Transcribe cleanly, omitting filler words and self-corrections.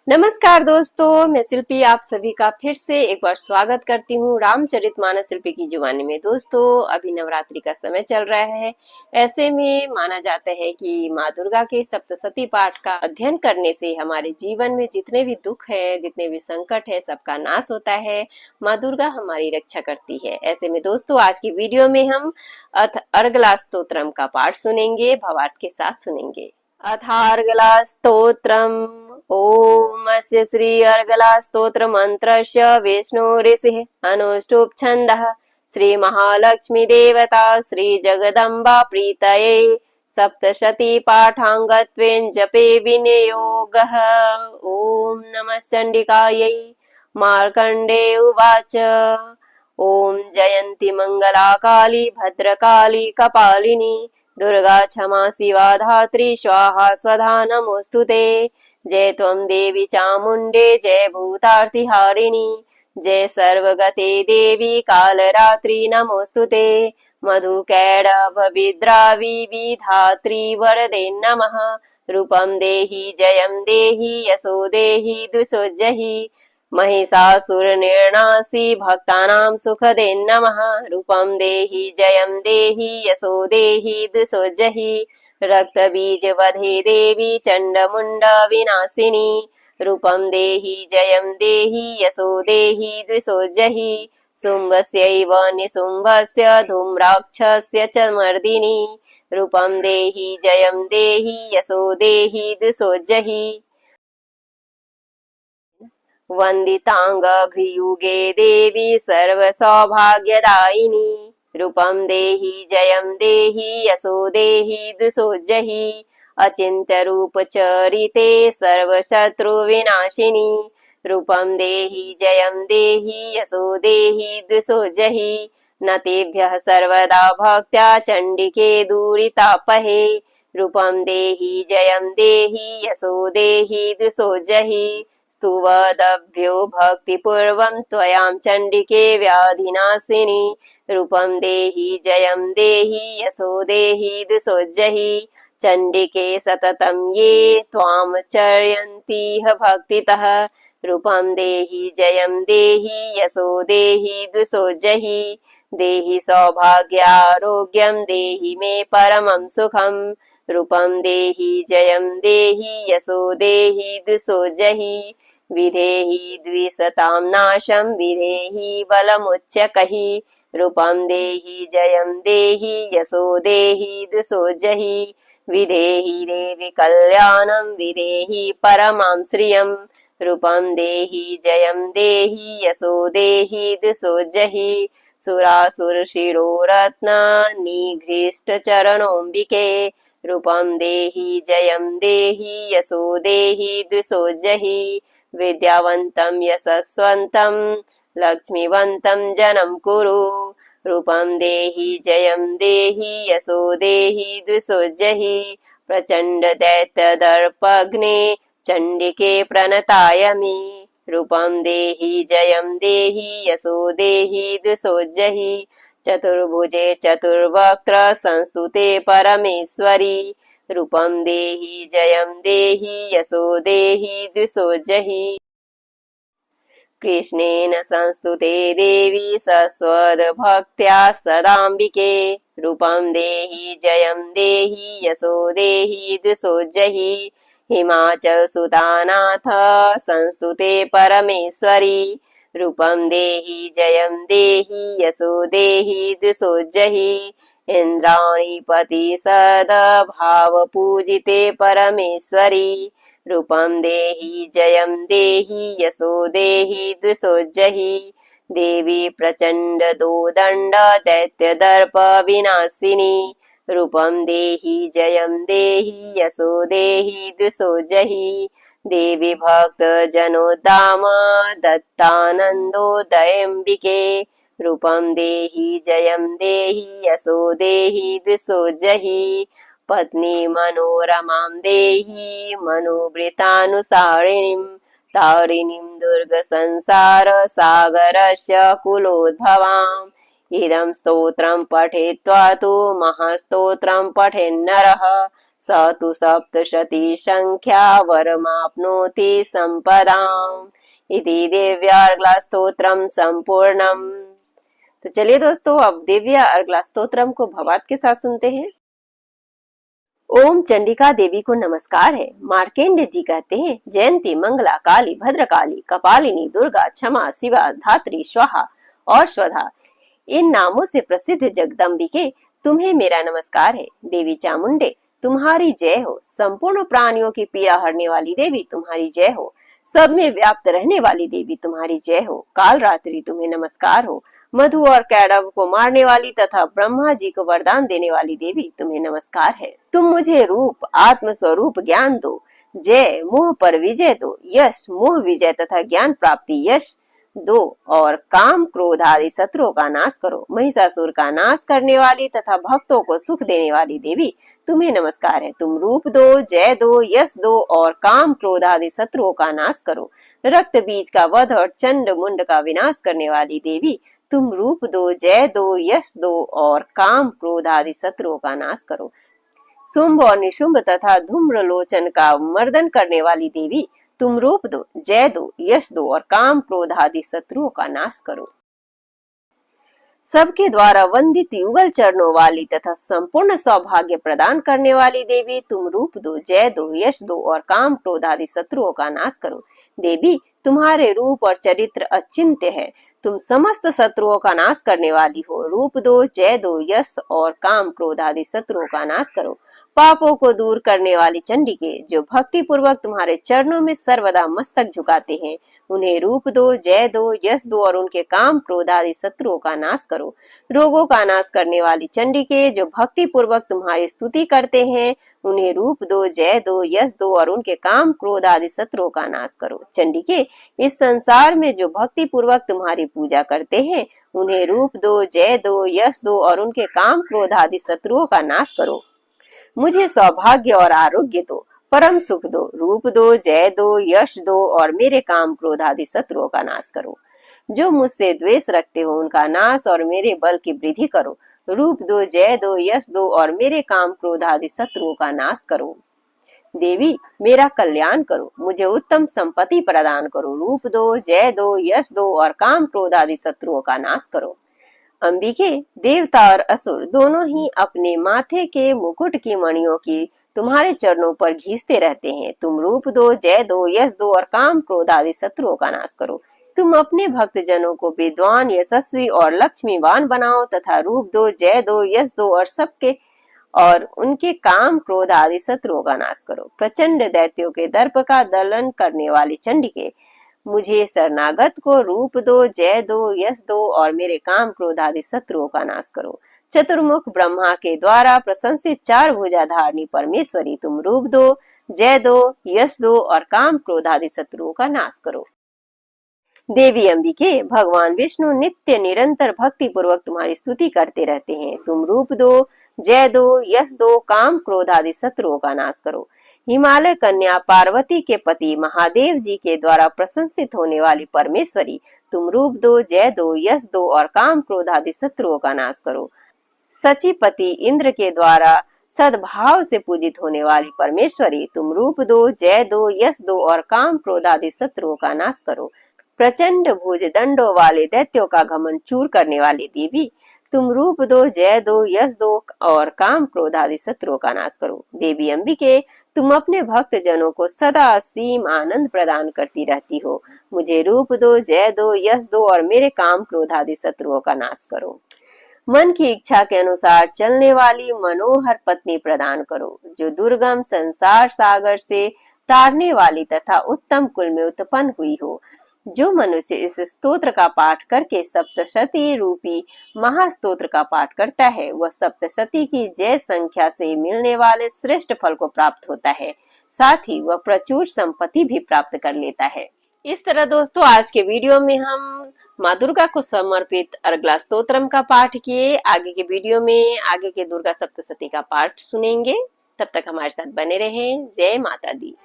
नमस्कार दोस्तों, मैं शिल्पी आप सभी का फिर से एक बार स्वागत करती हूँ रामचरितमानस शिल्पी की जुबानी में। दोस्तों, अभी नवरात्रि का समय चल रहा है। ऐसे में माना जाता है कि माँ दुर्गा के सप्तशती पाठ का अध्ययन करने से हमारे जीवन में जितने भी दुख है, जितने भी संकट है, सबका नाश होता है। माँ दुर्गा हमारी रक्षा करती है। ऐसे में दोस्तों, आज की वीडियो में हम अथ अर्गला स्तोत्रम का पाठ सुनेंगे, भावार्थ के साथ सुनेंगे। अथार्गला स्तोत्रम् ओम अस्य श्री अर्गला स्तोत्र मंत्रस्य विष्णु ऋषिः अनुष्टुप् छन्दः श्री महालक्ष्मी देवता श्री जगदम्बा प्रीतये सप्तशती पाठाङ्गत्वेन जपे विनियोगः। ओम नमः चण्डिकायै। मार्कण्डे उवाच ओम जयन्ती मंगला काली भद्रकाली कपालिनी दुर्गा क्षमा शिवा धात्री स्वाहा स्वधा नमोस्तुते। जय त्वं देवी चामुण्डे जय भूतार्तिहारिणी जय सर्वगते देवी कालरात्रि नमोस्तुते। मधुकैडभ विद्रावी विधात्री वरदे नमः। रूपं देहि जयं देहि यशो देहि दुसुज्जहि महिषासुरनिर्णासी भक्तानां सुखदे नमः। रूपं देहि जयं देहि यशो देहि दुसुज्जहि रक्तबीजवधे देवी चण्डमुण्ड विनाशिनी। रूपं देहि जयं देहि यशो देहि द्विसोज्जहि शुम्भस्यैव निशुम्भस्य धूम्राक्षस्य च मर्दिनी। रूपं देहि जयं देहि यशो देहि द्विसोज्जहि वन्दिताङ्घ्रियुगे देवी सर्वसौभाग्यदायिनी। रूपं देहि जयं देहि यशो देहि दुसुज्जहि अचिन्त्यरूपचरिते सर्वशत्रुविनाशिनी। रूपं देहि जयं देहि यशो देहि दुसुज्जहि न तेभ्यः सर्वदा भक्त्या चण्डिके दुरितापहे। रूपं देहि जयं देहि यशो देहि दुसुज्जहि स्तुवदभ्यो भक्तिपूर्वं त्वयां चण्डिके व्याधिनाशिनी। रूपं देहि जयं देहि यशो देहि दुसुज्जहि चण्डिके सततं ये त्वां चर्यन्तीह भक्तितः। रूपं देहि जयं देहि यशो देहि दुसुज्जहि देहि सौभाग्यारोग्यं देहि मे परमं सुखम्। रूपं देहि जयं देहि यशो देहि दुसुज्जहि विधेहि द्विषतां नाशं विधेहि बलमुच्चकहि। रूपं देहि जयं देहि यशो देहि दुसुज्जहि विधेहि देवि कल्याणं विधेहि परमां श्रियम्। रूपं देहि जयं देहि यशो देहि दुसुज्जहि सुरासुरशिरोरत्ना निघ्रिष्टचरणोऽम्बिके। रूपं देहि जयं देहि यशो देहि दुसुज्जहि विद्यावन्तं यशस्वन्तं लक्ष्मीवन्तं जनं कुरु। रूपं देहि जयं देहि यशो देहि दुसुज्जहि प्रचण्ड दैत्यदर्पघ्ने चण्डिके प्रणतायमि। रूपं देहि जयं देहि यशो देहि दुसुज्जहि चतुर्भुजे चतुर्वक्त्र संस्तुते परमेश्वरि। रूपं देहि जयं देहि यशो देहि द्विसुज्जहि कृष्णेन संस्तुते देवी सस्वद्भक्त्या सदाम्बिके। रूपं देहि जयं देहि यशो देहि द्विसुज्जहि हिमाचलसुतानाथ संस्तुते परमेश्वरि। रूपं देहि जयं देहि यशो देहि द्विसुज्जहि इन्द्राणीपति सद्भावपूजिते परमेश्वरि। रूपं देहि जयं देहि यशो देहि द्विसुज्जहि देवी प्रचण्ड दोदण्ड दैत्यदर्प विनाशिनी। रूपं देहि जयं देहि यशो देहि द्विसुज्जहि देवी भक्तजनोद्दाम दत्तानन्दोदयम्बिके। रूपं देहि जयं देहि यशो देहि द्विसुज्जहि पत्नी मनोरमां देहि मनोवृतानुसारिणीं तारिणीं दुर्गसंसारसागरस्य कुलोद्भवाम्। इदं स्तोत्रं पठित्वा तु महास्तोत्रं पठेन्नरः स तु सप्तशती संख्या वरमाप्नोति संपदाम् इति दिव्यार्गला स्तोत्रम संपूर्णम। तो चलिए दोस्तों, अब दिव्य अर्गला स्तोत्रम को भवार्थ के साथ सुनते हैं। ओम चंडिका देवी को नमस्कार है। मार्केंड जी कहते हैं, जयंती, मंगला, काली, भद्रकाली, कपालिनी, दुर्गा, क्षमा, शिवा, धात्री, स्वाहा और स्वधा, इन नामों से प्रसिद्ध जगदम्बिके, तुम्हें मेरा नमस्कार है। देवी चामुंडे, तुम्हारी जय हो। संपूर्ण प्राणियों की पीड़ा हरने वाली देवी, तुम्हारी जय हो। सब में व्याप्त रहने वाली देवी, तुम्हारी जय हो। काल रात्रि, तुम्हें नमस्कार हो। मधु और कैरव को मारने वाली तथा ब्रह्मा जी को वरदान देने वाली देवी, तुम्हें नमस्कार है। तुम मुझे रूप, आत्म स्वरूप ज्ञान दो। जय, मोह पर विजय दो। यश, मोह विजय तथा ज्ञान प्राप्ति यश दो। और काम, क्रोध आदि शत्रुओं का नाश करो। महिषासुर का नाश करने वाली तथा भक्तों को सुख देने वाली देवी, तुम्हें नमस्कार है। तुम रूप दो, जय दो, यश दो और काम, क्रोध आदि शत्रुओं का नाश करो। रक्त बीज का वध और चंड मुंड का विनाश करने वाली देवी, तुम रूप दो, जय दो, यश दो और काम, क्रोध आदि शत्रुओं का नाश करो। शुंभ और निशुंभ तथा धूम्रलोचन का मर्दन करने वाली देवी, तुम रूप दो, जय दो, यश दो और काम, क्रोध आदि शत्रुओं का नाश करो। सबके द्वारा वंदित युगल चरणों वाली तथा संपूर्ण सौभाग्य प्रदान करने वाली देवी, तुम रूप दो, जय दो, यश दो और काम, क्रोध आदि शत्रुओं का नाश करो। देवी, तुम्हारे रूप और चरित्र अचिंत्य है। तुम समस्त शत्रुओं का नाश करने वाली हो। रूप दो, जय दो, यश और काम, क्रोध आदि शत्रुओं का नाश करो। पापों को दूर करने वाली चंडिके, जो भक्ति पूर्वक तुम्हारे चरणों में सर्वदा मस्तक झुकाते हैं, उन्हें रूप दो, जय दो, यश दो और उनके काम, क्रोध आदि शत्रुओं का नाश करो। रोगों का नाश करने वाली चंडिके, जो भक्ति पूर्वक तुम्हारी स्तुति करते हैं, उन्हें रूप दो, जय दो, यश दो और उनके काम, क्रोध आदि शत्रुओं का नाश करो। चंडिके, इस संसार में जो भक्ति पूर्वक तुम्हारी पूजा करते हैं, उन्हें रूप दो, जय दो, यश दो और उनके काम, क्रोध आदि शत्रुओं का नाश करो। मुझे सौभाग्य और आरोग्य दो, परम सुख दो। रूप दो, जय दो, यश दो और मेरे काम, क्रोध आदि शत्रुओं का नाश करो। जो मुझसे द्वेष रखते हो, उनका नाश और मेरे बल की वृद्धि करो। रूप दो, जय दो, यश दो और मेरे काम, क्रोध आदि शत्रुओं का नाश करो। देवी, मेरा कल्याण करो। मुझे उत्तम संपत्ति प्रदान करो। रूप दो, जय दो, यश दो और काम, क्रोध आदि शत्रुओं का नाश करो। अंबिके, देवता और असुर दोनों ही अपने माथे के मुकुट की मणियों की तुम्हारे चरणों पर घींचते रहते हैं। तुम रूप दो, जय दो, यश दो और काम, क्रोध आदि शत्रुओं का नाश करो। तुम अपने भक्त जनों को विद्वान, यशस्वी और लक्ष्मीवान बनाओ तथा रूप दो, जय दो, यश दो और सबके और उनके काम, क्रोध आदि शत्रुओं का नाश करो। प्रचंड दैत्यों के दर्प का दलन करने वाली चंडिके, मुझे शरणागत को रूप दो, जय दो, यश दो और मेरे काम, क्रोध आदि शत्रुओं का नाश करो। चतुर्मुख ब्रह्मा के द्वारा प्रशंसित चार भुजाधारिणी परमेश्वरी, तुम रूप दो, जय दो, यश दो और काम, क्रोध आदि शत्रुओं का नाश करो। देवी अंबिके, भगवान विष्णु नित्य निरंतर भक्ति पूर्वक तुम्हारी स्तुति करते रहते हैं। तुम रूप दो, जय दो, यश दो, काम, क्रोध आदि शत्रुओं का नाश करो। हिमालय कन्या पार्वती के पति महादेव जी के द्वारा प्रशंसित होने वाली परमेश्वरी, तुम रूप दो, जय दो, यश दो और काम, क्रोध आदि शत्रुओं का नाश करो। सचिपति इंद्र के द्वारा सद्भाव से पूजित होने वाली परमेश्वरी, तुम रूप दो, जय दो, यश दो और काम, क्रोध आदि शत्रुओं का नाश करो। प्रचंड भुज दंडों वाले दैत्यों का घमंड चूर करने वाली देवी, तुम रूप दो, जय दो, यश दो और काम, क्रोध आदि शत्रुओं का नाश करो। देवी अंबिके, तुम अपने भक्त जनों को सदा असीम आनंद प्रदान करती रहती हो। मुझे रूप दो, जय दो, यश दो और मेरे काम, क्रोध आदि शत्रुओं का नाश करो। मन की इच्छा के अनुसार चलने वाली मनोहर पत्नी प्रदान करो, जो दुर्गम संसार सागर से तारने वाली तथा उत्तम कुल में उत्पन्न हुई हो। जो मनुष्य इस स्तोत्र का पाठ करके सप्तशती रूपी महास्तोत्र का पाठ करता है, वह सप्तशती की जय संख्या से मिलने वाले श्रेष्ठ फल को प्राप्त होता है। साथ ही वह प्रचुर संपत्ति भी प्राप्त कर लेता है। इस तरह दोस्तों, आज के वीडियो में हम माँ दुर्गा को समर्पित अर्गला स्तोत्रम का पाठ किए। आगे के वीडियो में आगे के दुर्गा सप्तशती का पाठ सुनेंगे। तब तक हमारे साथ बने रहें। जय माता दी।